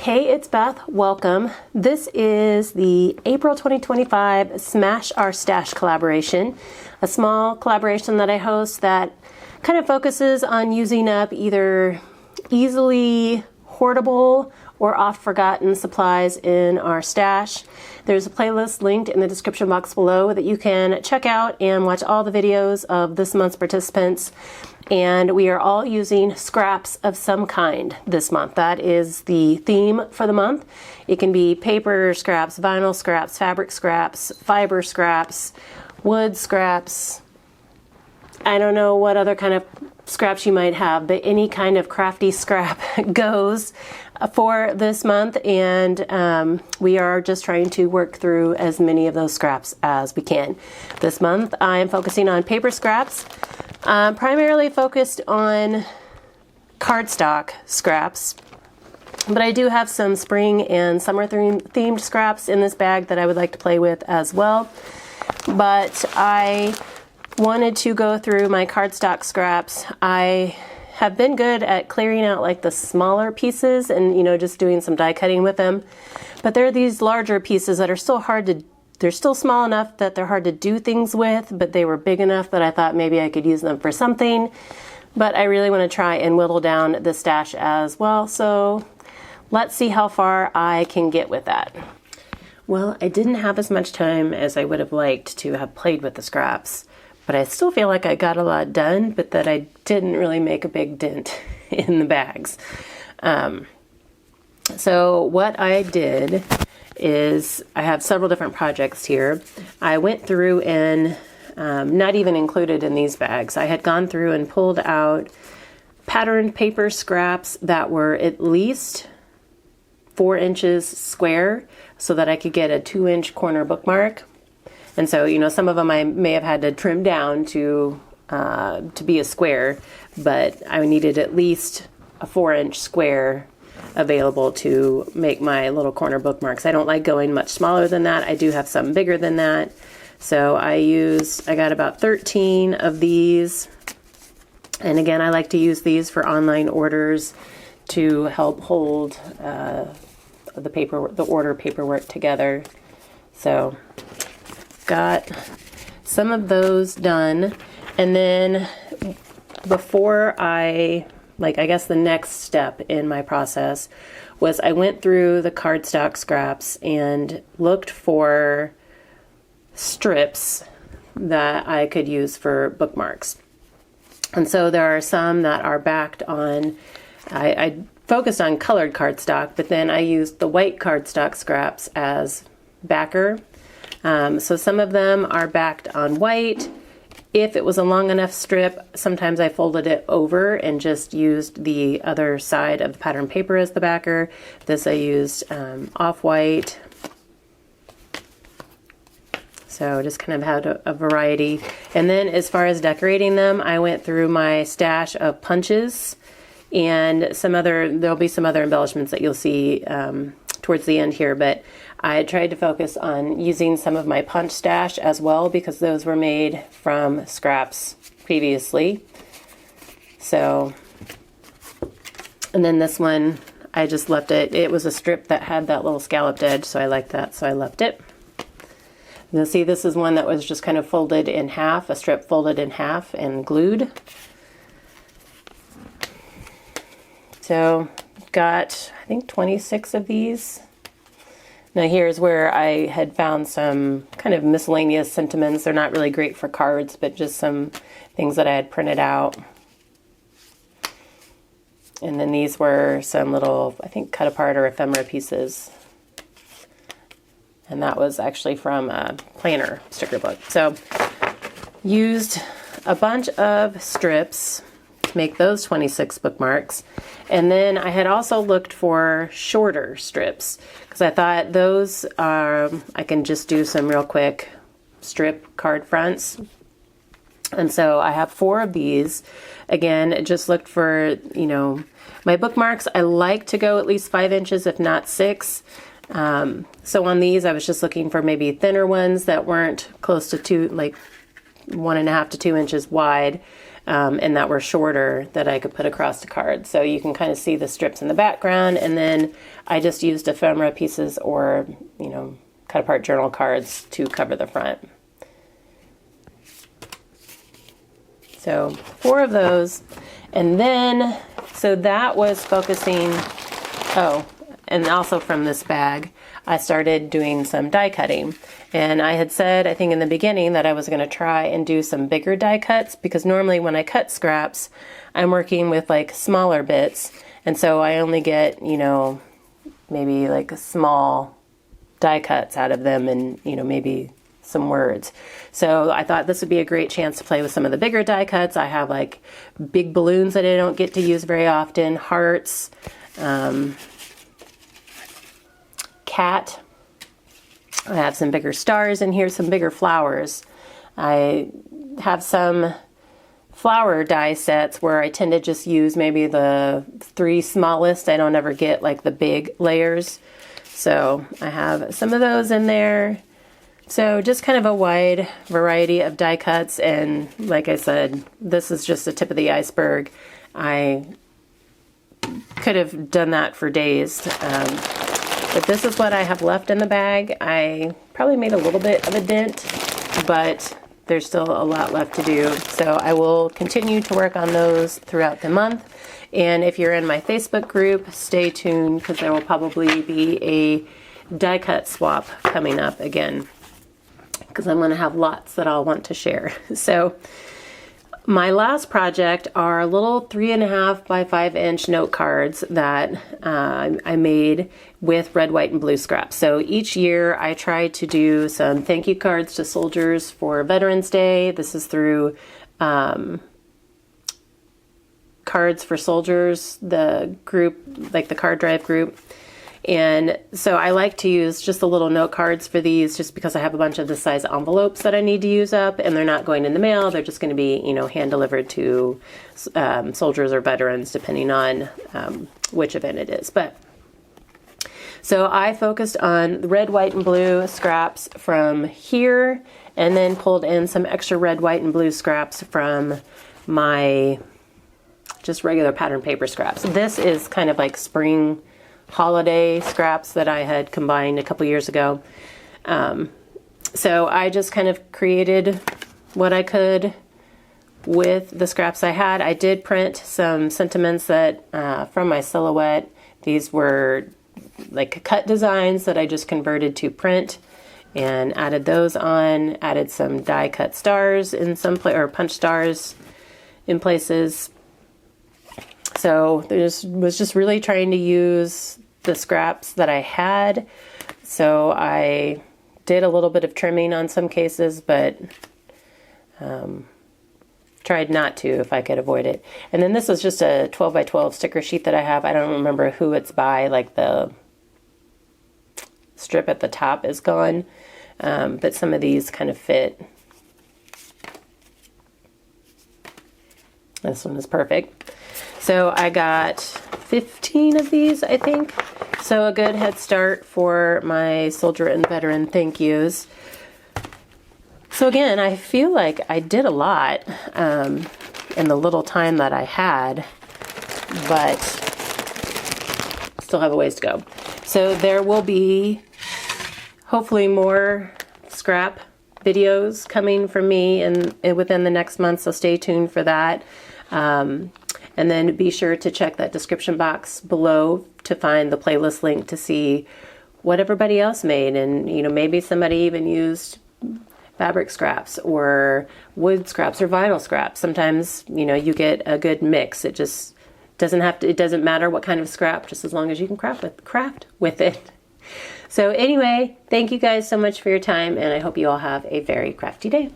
Hey, it's Beth. Welcome. This is the April 2025 Smash Our Stash collaboration, a small collaboration that I host that kind of focuses on using up either easily hoardable or oft-forgotten supplies in our stash. There's a playlist linked in the description box below that you can check out and watch all the videos of this month's participants. And we are all using scraps of some kind this month. That is the theme for the month. It can be paper scraps, vinyl scraps, fabric scraps, fiber scraps, wood scraps. I don't know what other kind of scraps you might have, but any kind of crafty scrap goes for this month, and we are just trying to work through as many of those scraps as we can. This month I am focusing on paper scraps, primarily focused on cardstock scraps, but I do have some spring and summer themed scraps in this bag that I would like to play with as well. But I wanted to go through my cardstock scraps. I have been good at clearing out like the smaller pieces and, you know, just doing some die cutting with them. But there are these larger pieces that are still they're still small enough that they're hard to do things with, but they were big enough that I thought maybe I could use them for something. But I really want to try and whittle down the stash as well. So let's see how far I can get with that. Well, I didn't have as much time as I would have liked to have played with the scraps, but I still feel like I got a lot done, but that I didn't really make a big dent in the bags. So what I did is, I have several different projects here. I went through and, not even included in these bags, I had gone through and pulled out patterned paper scraps that were at least 4 inches square so that I could get a 2-inch corner bookmark. And so, you know, some of them I may have had to trim down to be a square, but I needed at least a 4-inch square available to make my little corner bookmarks. I don't like going much smaller than that. I do have some bigger than that. So I got about 13 of these. And again, I like to use these for online orders to help hold the order paperwork together. So got some of those done, and then before I guess the next step in my process was I went through the cardstock scraps and looked for strips that I could use for bookmarks. And so there are some that are backed on, I focused on colored cardstock, but then I used the white cardstock scraps as backer. So some of them are backed on white. If it was a long enough strip, sometimes I folded it over and just used the other side of the pattern paper as the backer. This I used off-white. So just kind of had a variety. And then as far as decorating them, I went through my stash of punches and there'll be some other embellishments that you'll see towards the end here, but I tried to focus on using some of my punch stash as well because those were made from scraps previously. So, and then this one, I just left it. It was a strip that had that little scalloped edge, so I liked that, so I left it. You'll see this is one that was just kind of folded in half, a strip folded in half and glued. So, got, I think, 26 of these. Now here's where I had found some kind of miscellaneous sentiments. They're not really great for cards, but just some things that I had printed out. And then these were some little, I think, cut apart or ephemera pieces. And that was actually from a planner sticker book. So used a bunch of strips to make those 26 bookmarks. And then I had also looked for shorter strips because I thought those are, I can just do some real quick strip card fronts. And so I have 4 of these. Again, just looked for, you know, my bookmarks. I like to go at least 5 inches, if not 6. So on these, I was just looking for maybe thinner ones that weren't close to 2, like 1.5 to 2 inches wide. and that were shorter that I could put across the card. So you can kind of see the strips in the background, and then I just used ephemera pieces or, you know, cut apart journal cards to cover the front. So 4 of those. And then, so that was focusing, oh, and also from this bag, I started doing some die cutting. And I had said, I think in the beginning, that I was going to try and do some bigger die cuts, because normally when I cut scraps, I'm working with like smaller bits. And so I only get, you know, maybe like small die cuts out of them and, you know, maybe some words. So I thought this would be a great chance to play with some of the bigger die cuts. I have like big balloons that I don't get to use very often, hearts, cat. I have some bigger stars in here, some bigger flowers. I have some flower die sets where I tend to just use maybe the 3 smallest. I don't ever get like the big layers. So I have some of those in there. So just kind of a wide variety of die cuts, and like I said, this is just the tip of the iceberg. I could have done that for days, but this is what I have left in the bag. I probably made a little bit of a dent, but there's still a lot left to do. So I will continue to work on those throughout the month. And if you're in my Facebook group, stay tuned, because there will probably be a die cut swap coming up again, because I'm going to have lots that I'll want to share. So my last project are little 3.5 by 5 inch note cards that I made with red, white, and blue scraps. So each year I try to do some thank you cards to soldiers for Veterans Day. This is through Cards for Soldiers, the group, like the card drive group. And so I like to use just the little note cards for these, just because I have a bunch of this size envelopes that I need to use up, and they're not going in the mail. They're just going to be, you know, hand delivered to soldiers or veterans, depending on which event it is. But so I focused on the red, white, and blue scraps from here, and then pulled in some extra red, white, and blue scraps from my just regular pattern paper scraps. This is kind of like spring holiday scraps that I had combined a couple years ago. So I just kind of created what I could with the scraps I had. I did print some sentiments that from my silhouette. These were like cut designs that I just converted to print, and added those on, added some die cut stars in some or punch stars in places. So was just really trying to use the scraps that I had. So I did a little bit of trimming on some cases, but tried not to if I could avoid it. And then this is just a 12 by 12 sticker sheet that I have. I don't remember who it's by, like the strip at the top is gone, but some of these kind of fit. This one is perfect. So I got 15 of these, I think. So a good head start for my soldier and veteran thank yous. So again, I feel like I did a lot in the little time that I had, but still have a ways to go. So there will be hopefully more scrap videos coming from me within the next month, so stay tuned for that. And then be sure to check that description box below to find the playlist link to see what everybody else made. And, you know, maybe somebody even used fabric scraps or wood scraps or vinyl scraps. Sometimes, you know, you get a good mix. It just it doesn't matter what kind of scrap, just as long as you can craft with it. So anyway, thank you guys so much for your time, and I hope you all have a very crafty day.